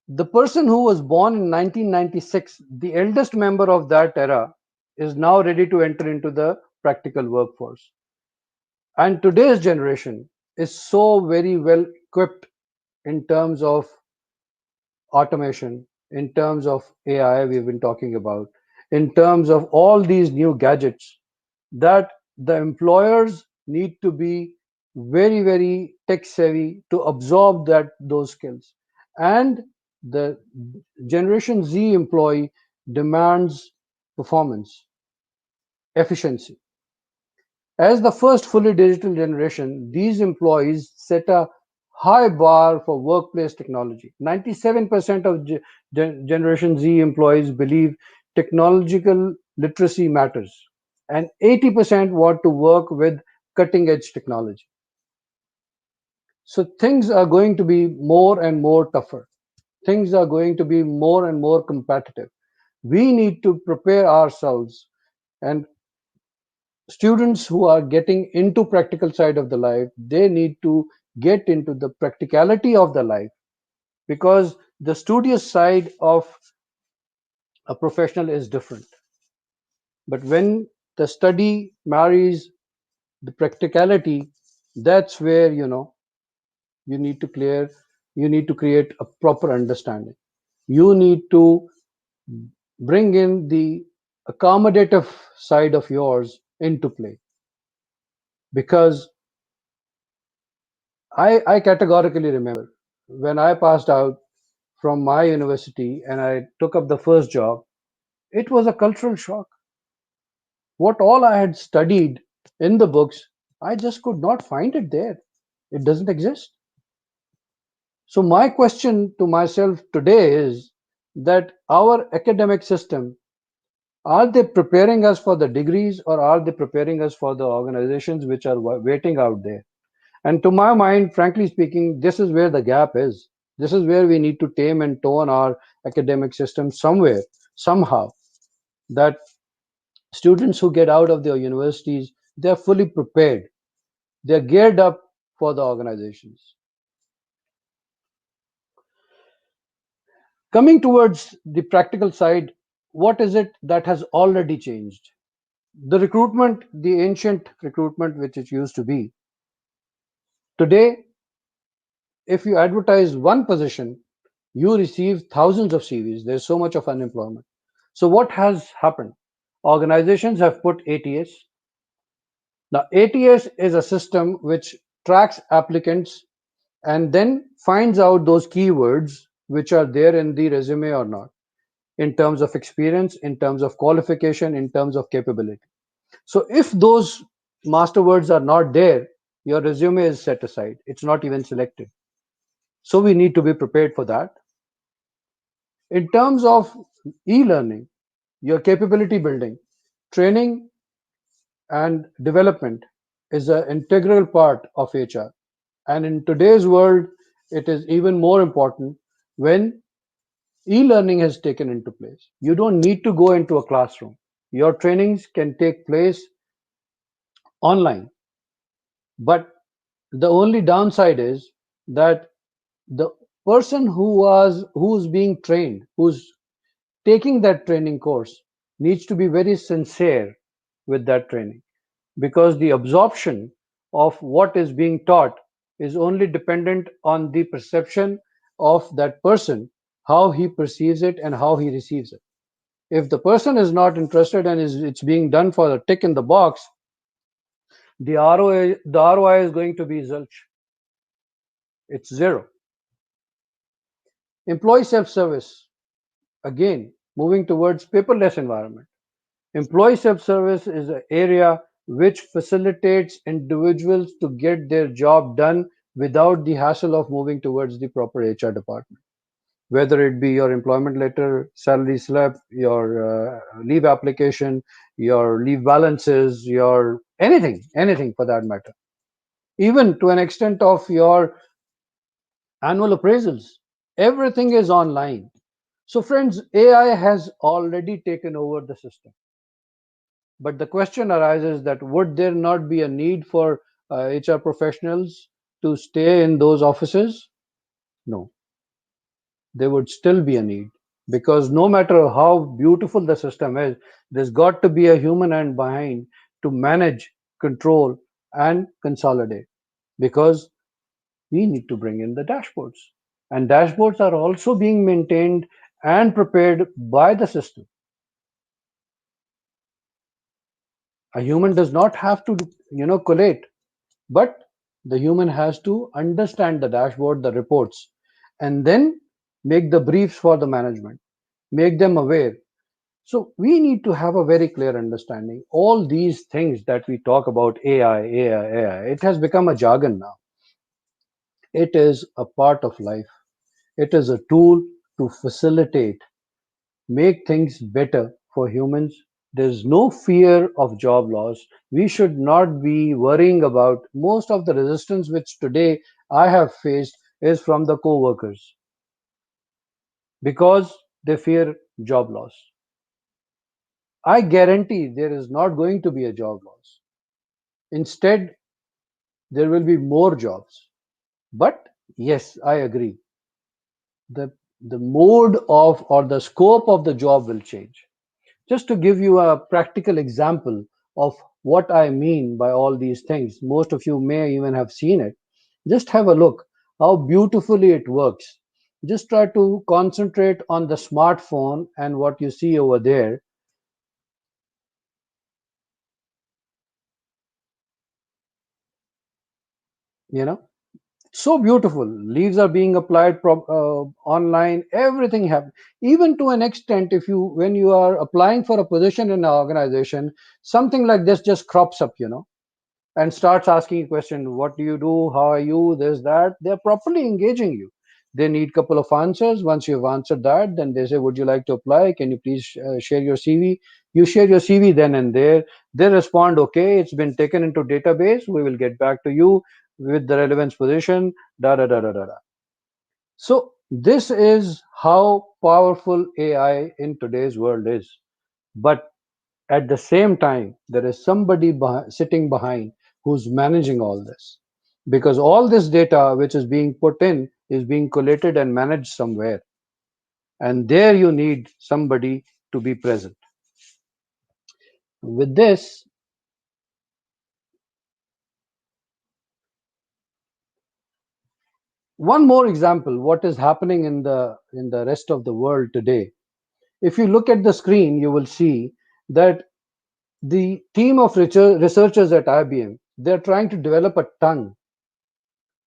The person who was born in 1996, the eldest member of that era, is now ready to enter into the practical workforce. And today's generation is so very well equipped in terms of automation, in terms of AI, we've been talking about, in terms of all these new gadgets, that the employers need to be very, very tech savvy to absorb those skills. And the Generation Z employee demands performance, efficiency. As the first fully digital generation, these employees set a high bar for workplace technology. 97% of Generation Z employees believe technological literacy matters, and 80% want to work with cutting edge technology. So things are going to be more and more tougher. Things are going to be more and more competitive. We need to prepare ourselves, and students who are getting into practical side of the life, they need to get into the practicality of the life, because the studious side of a professional is different. But when the study marries the practicality, that's where you need to clear you need to create a proper understanding. You need to bring in the accommodative side of yours into play, because I categorically remember when I passed out from my university and I took up the first job, it was a cultural shock. What all I had studied in the books, I just could not find it there. It doesn't exist. So, my question to myself today is that our academic system, are they preparing us for the degrees, or are they preparing us for the organizations which are waiting out there? And to my mind, frankly speaking, this is where the gap is. This is where we need to tame and tone our academic system somewhere, somehow, that students who get out of their universities, they're fully prepared. They're geared up for the organizations. Coming towards the practical side, what is it that has already changed? The recruitment, the ancient recruitment which it used to be, today, if you advertise one position, you receive thousands of CVs. There's so much of unemployment. So, what has happened? Organizations have put ATS. Now, ATS is a system which tracks applicants and then finds out those keywords which are there in the resume or not, in terms of experience, in terms of qualification, in terms of capability. So if those master words are not there, your resume is set aside. It's not even selected. So we need to be prepared for that. In terms of e-learning, your capability building, training and development is an integral part of HR. And in today's world, it is even more important when e-learning has taken into place. You don't need to go into a classroom. Your trainings can take place online. But the only downside is that the person who's being trained, who's taking that training course, needs to be very sincere with that training, because the absorption of what is being taught is only dependent on the perception of that person, how he perceives it and how he receives it. If the person is not interested and it's being done for a tick in the box, the ROI is going to be zilch. It's zero. Employee self-service, again, moving towards paperless environment. Employee self-service is an area which facilitates individuals to get their job done without the hassle of moving towards the proper HR department. Whether it be your employment letter, salary slip, your leave application, your leave balances, your anything for that matter. Even to an extent of your annual appraisals, everything is online. So, friends, AI has already taken over the system. But the question arises that would there not be a need for HR professionals to stay in those offices? No, there would still be a need, because no matter how beautiful the system is, there's got to be a human hand behind to manage, control, and consolidate, because we need to bring in the dashboards. And dashboards are also being maintained and prepared by the system. A human does not have to, collate, but the human has to understand the dashboard, the reports, and then make the briefs for the management, make them aware. So we need to have a very clear understanding. All these things that we talk about, AI, it has become a jargon now. It is a part of life. It is a tool to facilitate, make things better for humans. There's no fear of job loss. We should not be worrying about most of the resistance which today I have faced is from the co-workers because they fear job loss. I guarantee there is not going to be a job loss. Instead, there will be more jobs. But yes, I agree. The the mode of or the scope of the job will change. Just to give you a practical example of what I mean by all these things, most of you may even have seen it. Just have a look how beautifully it works. Just try to concentrate on the smartphone and what you see over there. You know, so beautiful. Leaves are being applied online. Everything happens. Even to an extent, if you when you are applying for a position in an organization, something like this just crops up. And starts asking a question, what do you do, how are you, this, that. They're properly engaging you. They need a couple of answers. Once you've answered that, then they say, would you like to apply, can you please share your CV. You share your CV then and there. They respond, okay, it's been taken into database, we will get back to you with the relevance position, da da da da da da. So this is how powerful AI in today's world is. But at the same time, there is somebody sitting behind who's managing all this. Because all this data which is being put in is being collated and managed somewhere. And there you need somebody to be present. With this, one more example, what is happening in the rest of the world today. If you look at the screen, you will see that the team of researchers at IBM, they're trying to develop a tongue.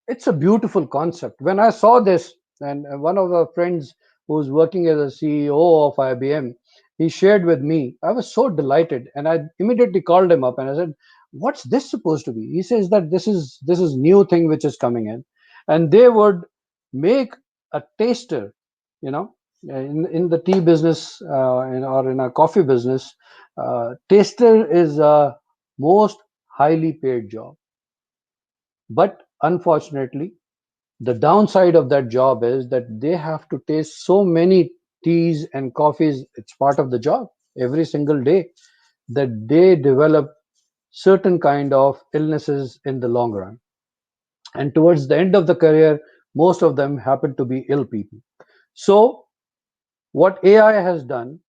It's a beautiful concept. When I saw this, and one of our friends who's working as a CEO of IBM, he shared with me, I was so delighted, and I immediately called him up and I said, "What's this supposed to be?" He says that this is new thing which is coming in, and they would make a taster, you know, in the tea business or in a coffee business, taster is a most highly paid job, but unfortunately the downside of that job is that they have to taste so many teas and coffees. It's part of the job every single day, that they develop certain kind of illnesses in the long run. And towards the end of the career, most of them happen to be ill people. So what AI has done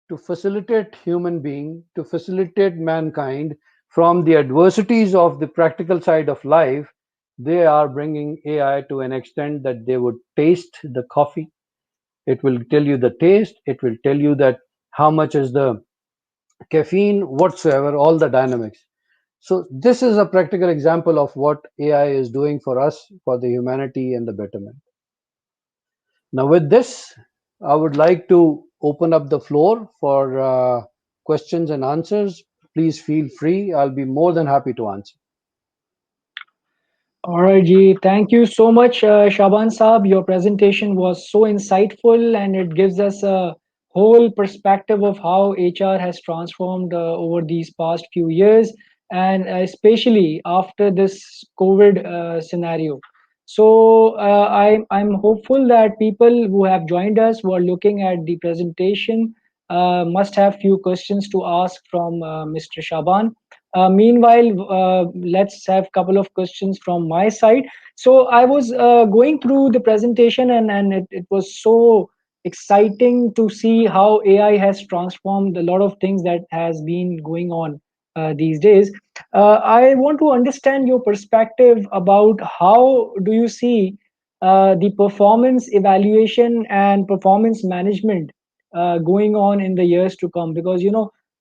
to facilitate human being, to facilitate mankind from the adversities of the practical side of life, they are bringing AI to an extent that they would taste the coffee. It will tell you the taste. It will tell you that how much is the caffeine, whatsoever, all the dynamics. So this is a practical example of what AI is doing for us, for the humanity and the betterment. Now, with this, I would like to open up the floor for questions and answers. Please feel free. I'll be more than happy to answer. All right, Ji. Thank you so much, Shaban Saab. Your presentation was so insightful and it gives us a whole perspective of how HR has transformed over these past few years and especially after this COVID scenario. So I'm hopeful that people who have joined us who are looking at the presentation must have few questions to ask from Mr. Shaban. Meanwhile, let's have a couple of questions from my side. So I was going through the presentation and it was so exciting to see how AI has transformed a lot of things that has been going on these days. I want to understand your perspective about how do you see the performance evaluation and performance management going on in the years to come, because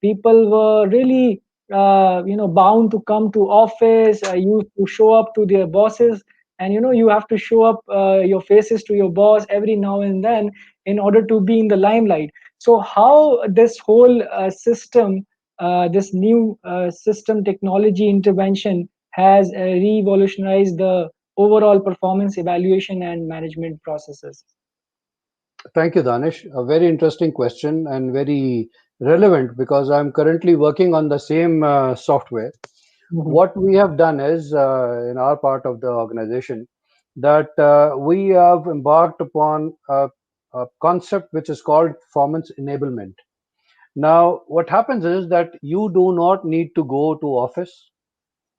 people were really bound to come to office, used to show up to their bosses, and you have to show up your faces to your boss every now and then in order to be in the limelight. So how this whole system, this new system technology intervention has revolutionized the overall performance evaluation and management processes. Thank you, Danish. A very interesting question and very relevant because I'm currently working on the same software. Mhm. What we have done is, in our part of the organization, that we have embarked upon a concept which is called performance enablement. Now, what happens is that you do not need to go to office,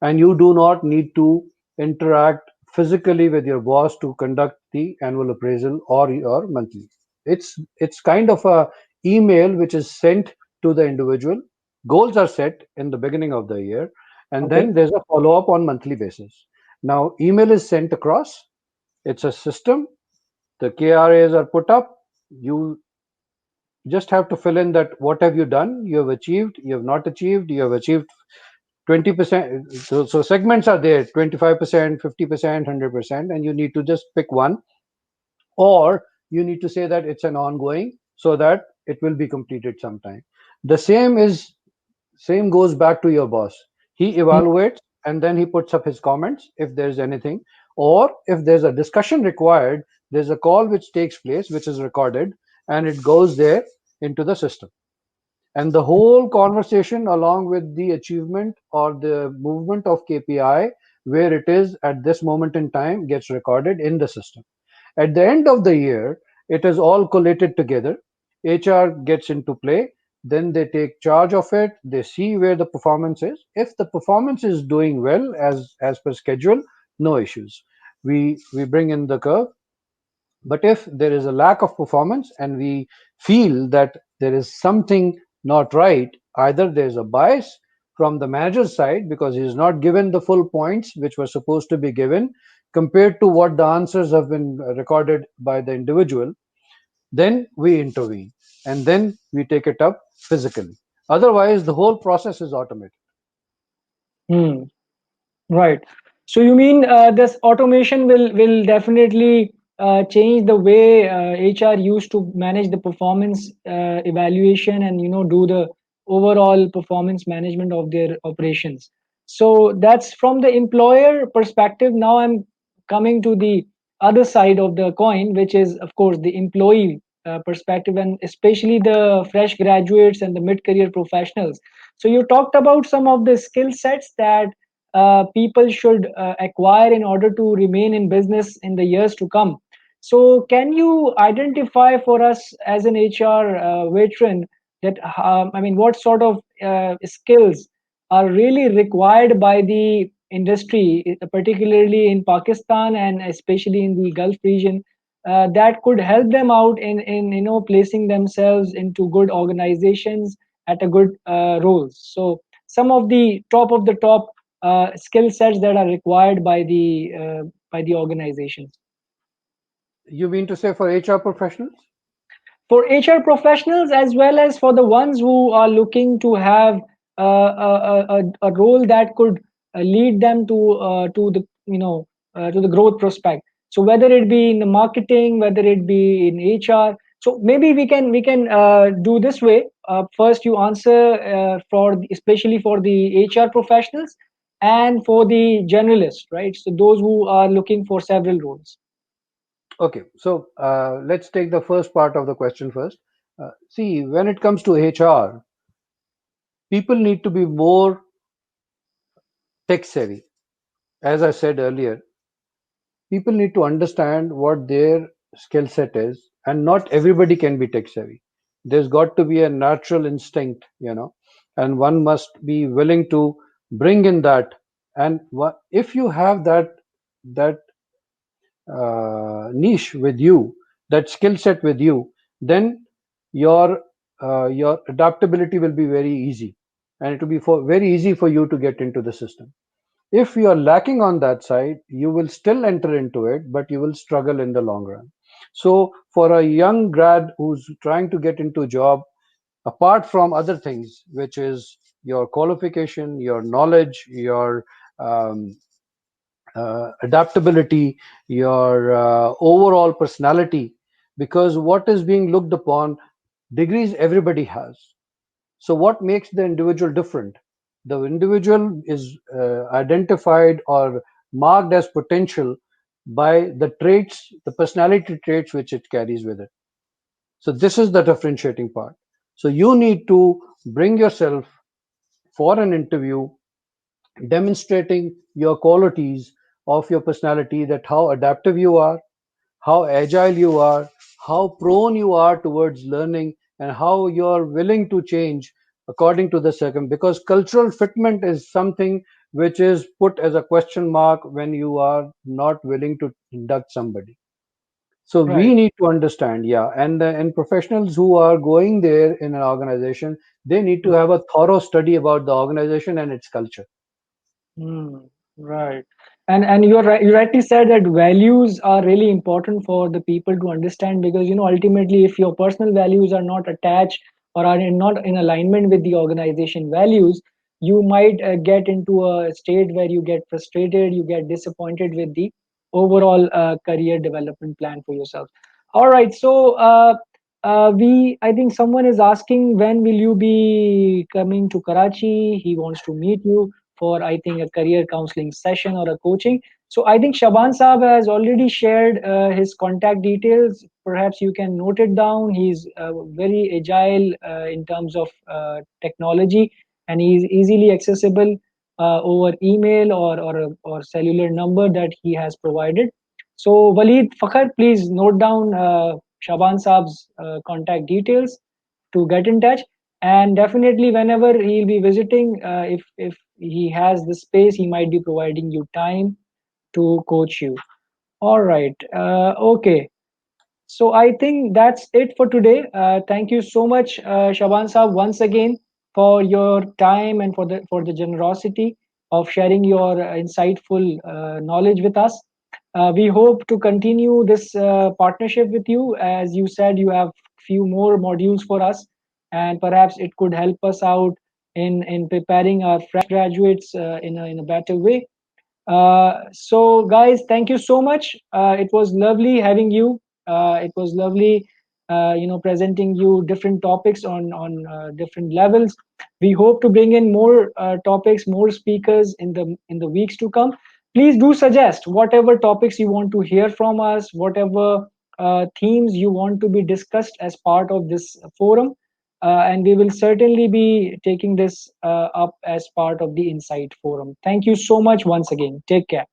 and you do not need to interact physically with your boss to conduct the annual appraisal or your monthly. It's kind of a email which is sent to the individual. Goals are set in the beginning of the year, and Okay. then there's a follow up on monthly basis. Now, email is sent across. It's a system. The KRAs are put up. You just have to fill in that what have you done, you have achieved, you have not achieved, you have achieved 20%. So segments are there: 25%, 50%, 100%, and you need to just pick one, or you need to say that it's an ongoing, so that it will be completed sometime. The same goes back to your boss. He Mm. evaluates, and then he puts up his comments if there's anything, or if there's a discussion required, there's a call which takes place, which is recorded, and it goes there into the system. And the whole conversation, along with the achievement or the movement of KPI, where it is at this moment in time, gets recorded in the system. At the end of the year, it is all collated together. HR gets into play. Then they take charge of it. They see where the performance is. If the performance is doing well as per schedule, no issues. We bring in the curve. But if there is a lack of performance and we feel that there is something not right, either there's a bias from the manager's side because he is not given the full points which were supposed to be given compared to what the answers have been recorded by the individual, then we intervene, and then we take it up physically. Otherwise, the whole process is automated. Hmm. Right. So you mean this automation will definitely change the way HR used to manage the performance evaluation and do the overall performance management of their operations. So that's from the employer perspective. Now I'm coming to the other side of the coin, which is of course the employee perspective, and especially the fresh graduates and the mid-career professionals. So you talked about some of the skill sets that people should acquire in order to remain in business in the years to come. So, can you identify for us as an HR veteran that I mean, what sort of skills are really required by the industry, particularly in Pakistan and especially in the Gulf region, that could help them out in placing themselves into good organizations at a good roles. So, some of the top skill sets that are required by the organizations. You mean to say for HR professionals? For HR professionals as well as for the ones who are looking to have a role that could lead them to the to the growth prospect. So whether it be in the marketing, whether it be in HR, so maybe we can do this way. First, you answer especially for the HR professionals and for the generalists, right? So those who are looking for several roles. Okay, so let's take the first part of the question first. See, when it comes to HR, people need to be more tech savvy. As I said earlier, people need to understand what their skill set is, and not everybody can be tech savvy. There's got to be a natural instinct, and one must be willing to bring in that. And if you have that niche with you, that skill set with you, then your your adaptability will be very easy, and it will be very easy for you to get into the system. If you are lacking on that side, you will still enter into it, but you will struggle in the long run. So, for a young grad who's trying to get into a job, apart from other things, which is your qualification, your knowledge, your um, adaptability, your overall personality, because what is being looked upon, degrees everybody has. So, what makes the individual different? The individual is identified or marked as potential by the traits, the personality traits which it carries with it. So, this is the differentiating part. So, you need to bring yourself for an interview demonstrating your qualities of your personality, that how adaptive you are, how agile you are, how prone you are towards learning, and how you're willing to change according to the circum. Because cultural fitment is something which is put as a question mark when you are not willing to induct somebody. So we Right. need to understand, yeah, and professionals who are going there in an organization, they need to have a thorough study about the organization and its culture. Hmm, right. And you're right, you rightly said that values are really important for the people to understand, because ultimately if your personal values are not attached or are not in alignment with the organization values, you might get into a state where you get frustrated, you get disappointed with the overall career development plan for yourself. All right, so we I think someone is asking, when will you be coming to Karachi? He wants to meet you for, I think, a career counseling session or a coaching. So I think Shaban Saab has already shared his contact details. Perhaps you can note it down. He's very agile in terms of technology, and he's easily accessible over email or cellular number that he has provided. So Waleed Fakhr, please note down Shaban Saab's contact details to get in touch. And definitely whenever he'll be visiting, if he has the space, he might be providing you time to coach you. All right. Okay. So I think that's it for today. Thank you so much, Shaban Saab, once again for your time and for the generosity of sharing your insightful knowledge with us. We hope to continue this partnership with you. As you said, you have few more modules for us, and perhaps it could help us out in preparing our fresh graduates in a better way. So, guys, thank you so much. It was lovely having you. It was lovely, presenting you different topics on different levels. We hope to bring in more topics, more speakers in the weeks to come. Please do suggest whatever topics you want to hear from us, whatever themes you want to be discussed as part of this forum, and we will certainly be taking this up as part of the Insight Forum. Thank you so much once again. Take care.